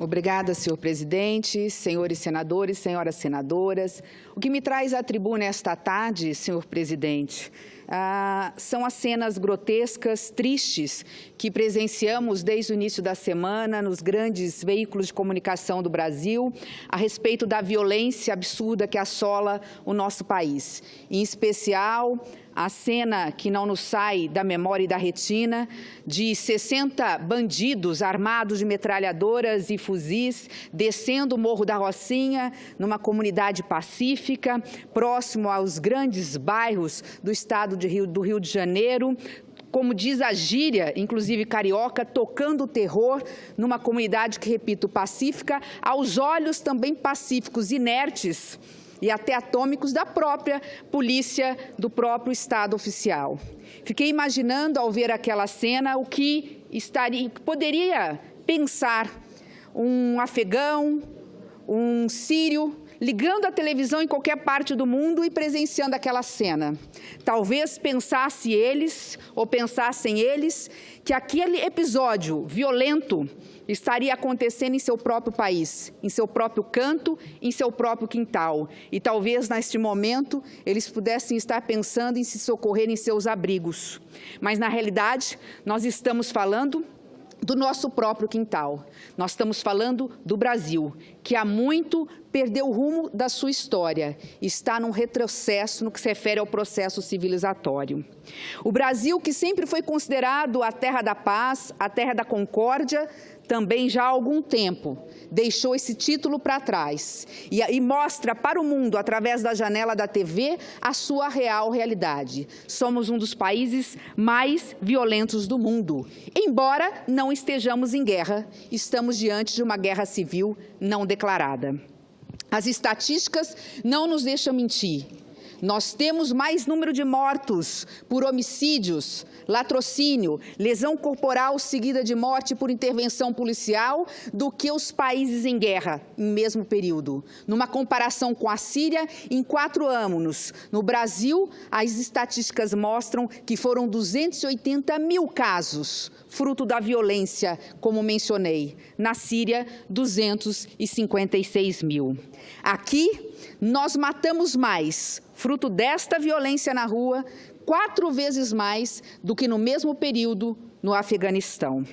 Obrigada, senhor presidente, senhores senadores, senhoras senadoras. O que me traz à tribuna esta tarde, senhor presidente, são as cenas grotescas, tristes, que presenciamos desde o início da semana nos grandes veículos de comunicação do Brasil a respeito da violência absurda que assola o nosso país. Em especial, a cena que não nos sai da memória e da retina de 60 bandidos armados de metralhadoras e fuzis descendo o Morro da Rocinha, numa comunidade pacífica, próximo aos grandes bairros do estado do Rio de Janeiro, como diz a gíria, inclusive carioca, tocando o terror numa comunidade que, repito, pacífica, aos olhos também pacíficos, inertes e até atômicos da própria polícia do próprio Estado oficial. Fiquei imaginando, ao ver aquela cena, o que poderia pensar um afegão, um sírio, ligando a televisão em qualquer parte do mundo e presenciando aquela cena. Talvez pensassem eles que aquele episódio violento estaria acontecendo em seu próprio país, em seu próprio canto, em seu próprio quintal. E talvez, neste momento, eles pudessem estar pensando em se socorrer em seus abrigos. Mas, na realidade, nós estamos falando do nosso próprio quintal. Nós estamos falando do Brasil, que há muito perdeu o rumo da sua história, está num retrocesso no que se refere ao processo civilizatório. O Brasil, que sempre foi considerado a terra da paz, a terra da concórdia, também já há algum tempo deixou esse título para trás e mostra para o mundo, através da janela da TV, a sua real realidade. Somos um dos países mais violentos do mundo. Embora não estejamos em guerra, estamos diante de uma guerra civil não declarada. As estatísticas não nos deixam mentir. Nós temos mais número de mortos por homicídios, latrocínio, lesão corporal seguida de morte por intervenção policial do que os países em guerra, em mesmo período. Numa comparação com a Síria, em 4 anos, no Brasil, as estatísticas mostram que foram 280 mil casos, fruto da violência, como mencionei. Na Síria, 256 mil. Aqui, nós matamos mais, fruto desta violência na rua, 4 vezes mais do que no mesmo período no Afeganistão.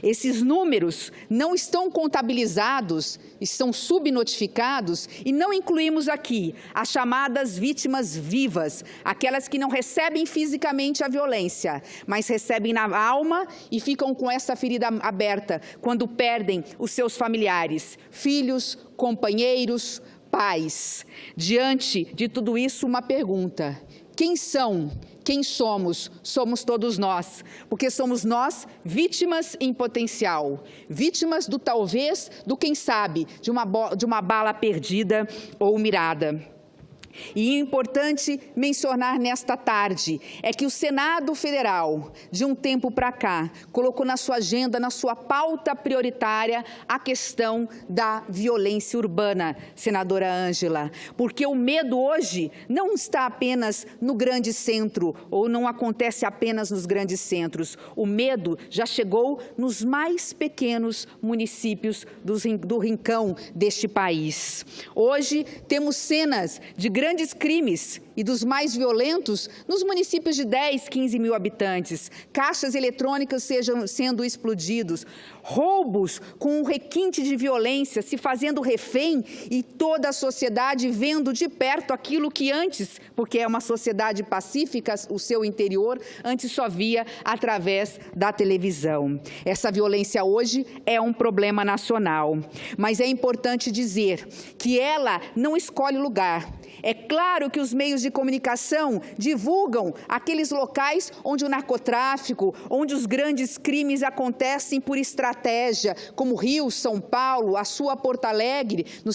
Esses números não estão contabilizados, estão subnotificados e não incluímos aqui as chamadas vítimas vivas, aquelas que não recebem fisicamente a violência, mas recebem na alma e ficam com essa ferida aberta quando perdem os seus familiares, filhos, companheiros, pais. Diante de tudo isso, uma pergunta: quem são? Quem somos? Somos todos nós, porque somos nós vítimas em potencial, vítimas do talvez, do quem sabe, de uma bala perdida ou mirada. E é importante mencionar nesta tarde é que o Senado Federal, de um tempo para cá, colocou na sua agenda, na sua pauta prioritária, a questão da violência urbana, senadora Ângela, porque o medo hoje não está apenas no grande centro, ou não acontece apenas nos grandes centros. O medo já chegou nos mais pequenos municípios do rincão deste país. Hoje temos cenas de grandes crimes e dos mais violentos nos municípios de 10, 15 mil habitantes, caixas eletrônicas sendo explodidos, roubos com um requinte de violência, se fazendo refém e toda a sociedade vendo de perto aquilo que antes, porque é uma sociedade pacífica, o seu interior, antes só via através da televisão. Essa violência hoje é um problema nacional, mas é importante dizer que ela não escolhe lugar. É claro que os meios de comunicação divulgam aqueles locais onde o narcotráfico, onde os grandes crimes acontecem por estratégia, como Rio, São Paulo, a sua Porto Alegre, no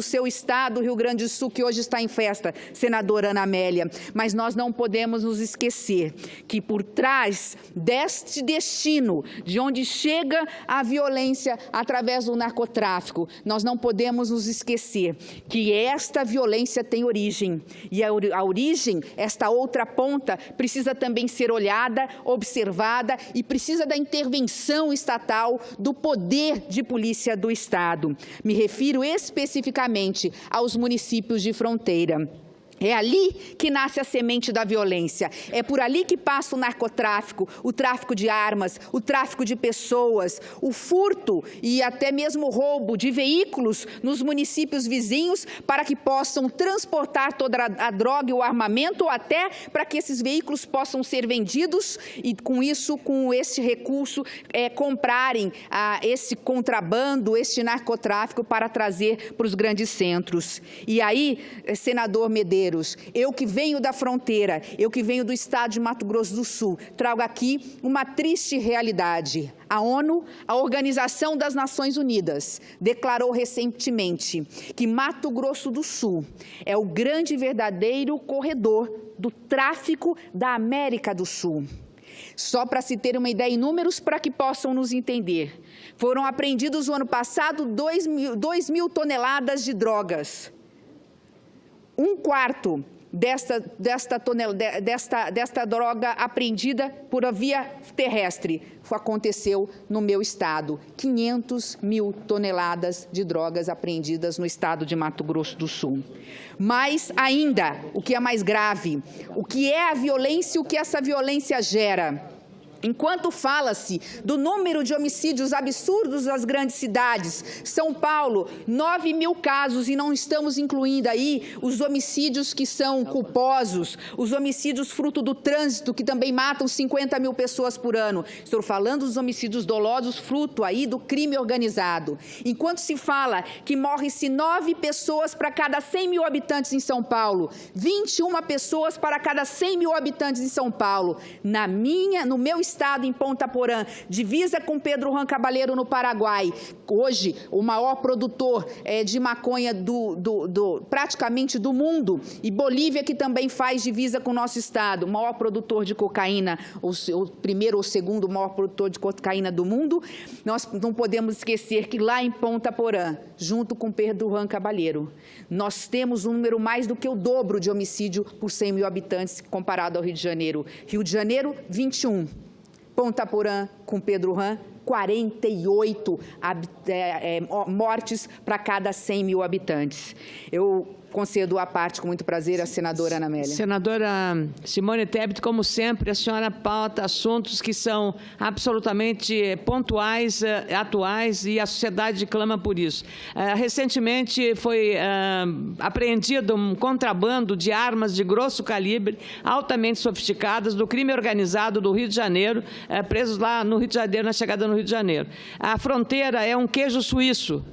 seu estado, Rio Grande do Sul, que hoje está em festa, senadora Ana Amélia. Mas nós não podemos nos esquecer que por trás deste destino, de onde chega a violência através do narcotráfico, nós não podemos nos esquecer que esta violência tem origem, e a a origem, esta outra ponta, precisa também ser olhada, observada e precisa da intervenção estatal do poder de polícia do Estado. Me refiro especificamente aos municípios de fronteira. É ali que nasce a semente da violência, é por ali que passa o narcotráfico, o tráfico de armas, o tráfico de pessoas, o furto e até mesmo o roubo de veículos nos municípios vizinhos para que possam transportar toda a droga e o armamento ou até para que esses veículos possam ser vendidos e com isso, com esse recurso, comprarem esse contrabando, esse narcotráfico para trazer para os grandes centros. E aí, senador Medeiros, eu que venho da fronteira, eu que venho do estado de Mato Grosso do Sul, trago aqui uma triste realidade. A ONU, a Organização das Nações Unidas, declarou recentemente que Mato Grosso do Sul é o grande e verdadeiro corredor do tráfico da América do Sul. Só para se ter uma ideia em números, para que possam nos entender, foram apreendidos no ano passado 2 mil toneladas de drogas. Um quarto desta droga apreendida por via terrestre aconteceu no meu estado. 500 mil toneladas de drogas apreendidas no estado de Mato Grosso do Sul. Mas ainda, o que é mais grave, o que é a violência e o que essa violência gera. Enquanto fala-se do número de homicídios absurdos das grandes cidades, São Paulo, 9 mil casos, e não estamos incluindo aí os homicídios que são culposos, os homicídios fruto do trânsito, que também matam 50 mil pessoas por ano. Estou falando dos homicídios dolosos, fruto aí do crime organizado. Enquanto se fala que morre-se 9 pessoas para cada 100 mil habitantes em São Paulo, 21 pessoas para cada 100 mil habitantes em São Paulo, no meu estado, em Ponta Porã, divisa com Pedro Juan Cabaleiro, no Paraguai, hoje o maior produtor de maconha praticamente do mundo, e Bolívia, que também faz divisa com o nosso estado, o maior produtor de cocaína, o primeiro ou segundo maior produtor de cocaína do mundo. Nós não podemos esquecer que lá em Ponta Porã, junto com Pedro Juan Cabaleiro, nós temos um número mais do que o dobro de homicídio por 100 mil habitantes comparado ao Rio de Janeiro. Rio de Janeiro, 21. Ponta Porã, com Pedro Juan, 48 mortes para cada 100 mil habitantes. Eu concedo à parte, com muito prazer, a senadora Ana Amélia. Senadora Simone Tebet, como sempre, a senhora pauta assuntos que são absolutamente pontuais, atuais, e a sociedade clama por isso. Recentemente foi apreendido um contrabando de armas de grosso calibre, altamente sofisticadas, do crime organizado do Rio de Janeiro, presos lá no Rio de Janeiro, na chegada no Rio de Janeiro. A fronteira é um queijo suíço,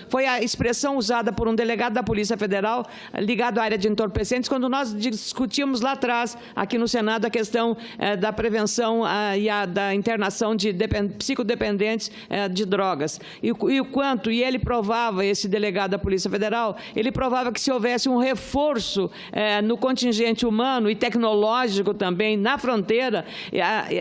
Foi a expressão usada por um delegado da Polícia Federal ligado à área de entorpecentes, quando nós discutimos lá atrás, aqui no Senado, a questão da prevenção e da internação de psicodependentes de drogas. E ele provava, esse delegado da Polícia Federal, ele provava que se houvesse um reforço no contingente humano e tecnológico também na fronteira,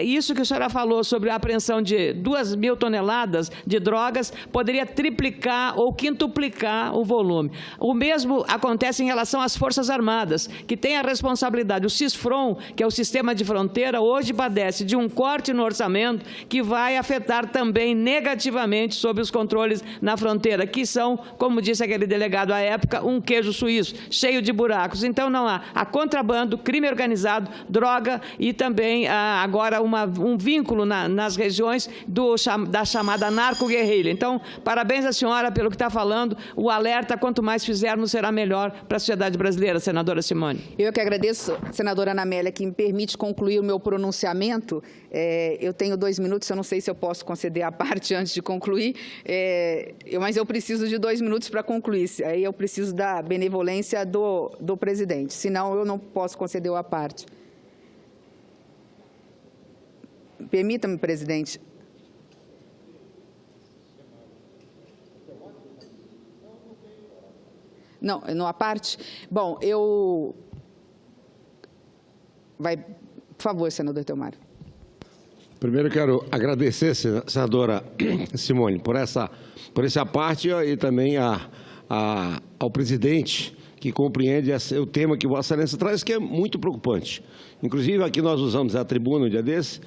isso que a senhora falou sobre a apreensão de 2 mil toneladas de drogas, poderia triplicar ou quintuplicar o volume. O mesmo acontece em relação às Forças Armadas, que tem a responsabilidade. O CISFRON, que é o sistema de fronteira, hoje padece de um corte no orçamento que vai afetar também negativamente sobre os controles na fronteira, que são, como disse aquele delegado à época, um queijo suíço, cheio de buracos. Então, não há contrabando, crime organizado, droga e também agora um vínculo nas regiões da chamada narco-guerrilha. Então, parabéns à senhora pelo que está falando. O alerta, quanto mais fizermos, será melhor para a sociedade brasileira, senadora Simone. Eu que agradeço, senadora Ana Amélia, que me permite concluir o meu pronunciamento. Eu tenho 2 minutos, eu não sei se eu posso conceder a parte antes de concluir, mas eu preciso de 2 minutos para concluir. Aí eu preciso da benevolência do presidente, senão eu não posso conceder a parte. Permita-me, presidente. Não, a parte? Bom, por favor, senador Theomar. Primeiro, quero agradecer, senadora Simone, por essa parte e também ao presidente, que compreende o tema que Vossa Excelência traz, que é muito preocupante. Inclusive, aqui nós usamos a tribuna um dia desse,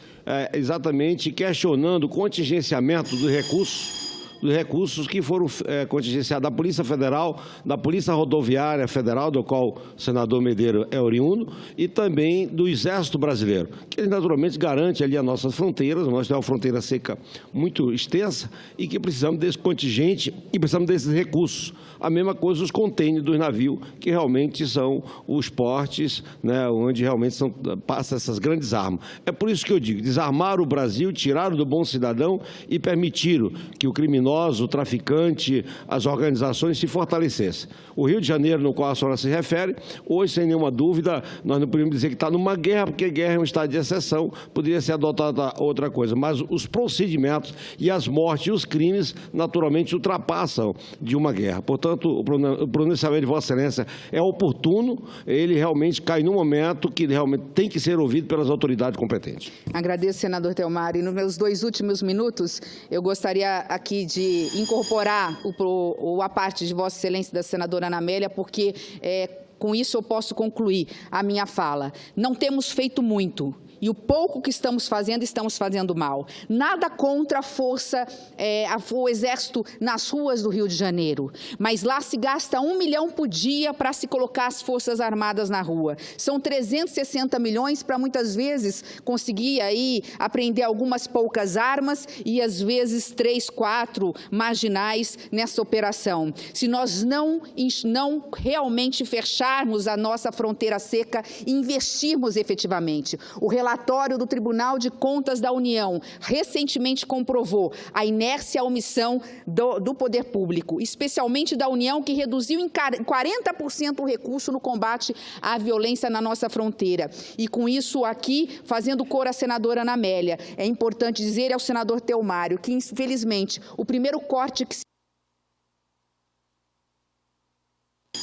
exatamente questionando o contingenciamento dos recursos que foram contingenciados da Polícia Federal, da Polícia Rodoviária Federal, do qual o senador Medeiros é oriundo, e também do Exército Brasileiro, que ele naturalmente garante ali as nossas fronteiras. Nós temos uma fronteira seca muito extensa e que precisamos desse contingente e precisamos desses recursos. A mesma coisa os contêineres dos navios, que realmente são os portos, né, onde realmente passam essas grandes armas. É por isso que eu digo, desarmar o Brasil, tirar do bom cidadão e permitir que o criminoso, o traficante, as organizações se fortalecessem. O Rio de Janeiro, no qual a senhora se refere, hoje, sem nenhuma dúvida, nós não podemos dizer que está numa guerra, porque guerra é um estado de exceção, poderia ser adotada outra coisa, mas os procedimentos e as mortes e os crimes, naturalmente, ultrapassam de uma guerra. Portanto, o pronunciamento de Vossa Excelência é oportuno, ele realmente cai num momento que realmente tem que ser ouvido pelas autoridades competentes. Agradeço, senador Theomar. E nos meus 2 últimos minutos, eu gostaria aqui de incorporar a parte de Vossa Excelência da senadora Ana Amélia, porque com isso eu posso concluir a minha fala. Não temos feito muito. E o pouco que estamos fazendo mal. Nada contra o Exército nas ruas do Rio de Janeiro, mas lá se gasta 1 milhão por dia para se colocar as Forças Armadas na rua. São 360 milhões para muitas vezes conseguir aí apreender algumas poucas armas e às vezes 3, 4 marginais nessa operação. Se nós não realmente fecharmos a nossa fronteira seca e investirmos efetivamente, o relatório do Tribunal de Contas da União recentemente comprovou a inércia e a omissão do poder público, especialmente da União, que reduziu em 40% o recurso no combate à violência na nossa fronteira. E com isso aqui, fazendo cor à senadora Ana Amélia, é importante dizer ao senador Theomário que, infelizmente, o primeiro corte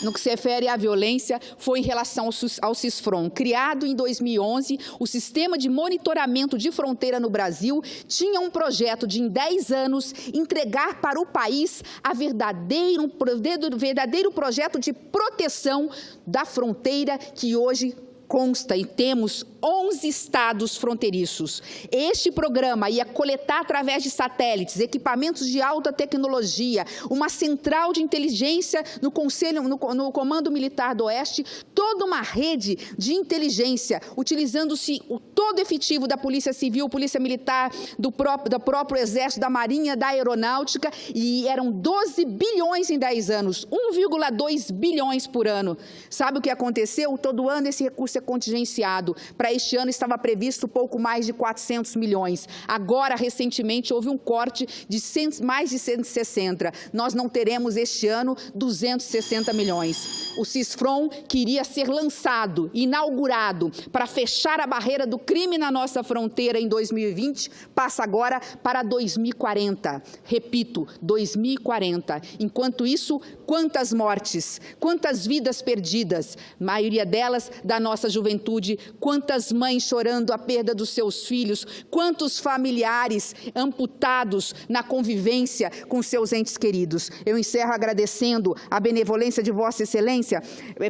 no que se refere à violência, foi em relação ao CISFRON. Criado em 2011, o Sistema de Monitoramento de Fronteira no Brasil tinha um projeto de, em 10 anos, entregar para o país verdadeiro projeto de proteção da fronteira que hoje consta e temos 11 estados fronteiriços. Este programa ia coletar através de satélites, equipamentos de alta tecnologia, uma central de inteligência no Comando Militar do Oeste, toda uma rede de inteligência, utilizando-se o todo efetivo da Polícia Civil, Polícia Militar, do próprio Exército, da Marinha, da Aeronáutica, e eram 12 bilhões em 10 anos, 1,2 bilhões por ano. Sabe o que aconteceu? Todo ano esse recurso é contingenciado. Para este ano estava previsto pouco mais de 400 milhões. Agora, recentemente, houve um corte de mais de 160. Nós não teremos este ano 260 milhões. O CISFRON, que iria ser lançado, inaugurado, para fechar a barreira do crime na nossa fronteira em 2020, passa agora para 2040. Repito, 2040. Enquanto isso, quantas mortes, quantas vidas perdidas, maioria delas da nossa juventude, quantas mães chorando a perda dos seus filhos, quantos familiares amputados na convivência com seus entes queridos. Eu encerro agradecendo a benevolência de Vossa Excelência,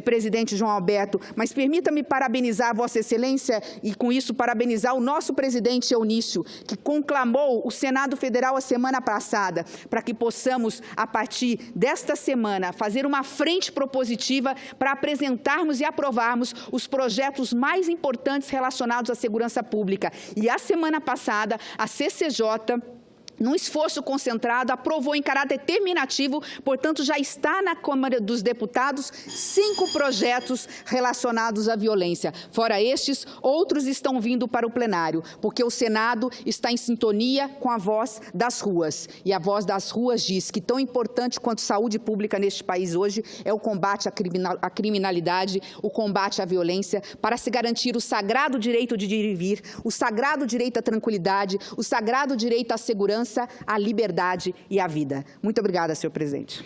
presidente João Alberto, mas permita-me parabenizar Vossa Excelência e, com isso, parabenizar o nosso presidente Eunício, que conclamou o Senado Federal a semana passada, para que possamos, a partir desta semana, fazer uma frente propositiva para apresentarmos e aprovarmos os projetos mais importantes relacionados à segurança pública. E a semana passada, a CCJ, num esforço concentrado, aprovou em caráter terminativo, portanto, já está na Câmara dos Deputados 5 projetos relacionados à violência. Fora estes, outros estão vindo para o plenário, porque o Senado está em sintonia com a voz das ruas. E a voz das ruas diz que tão importante quanto saúde pública neste país hoje é o combate à criminalidade, o combate à violência, para se garantir o sagrado direito de ir e vir, o sagrado direito à tranquilidade, o sagrado direito à segurança, a liberdade e a vida. Muito obrigada, senhor presidente.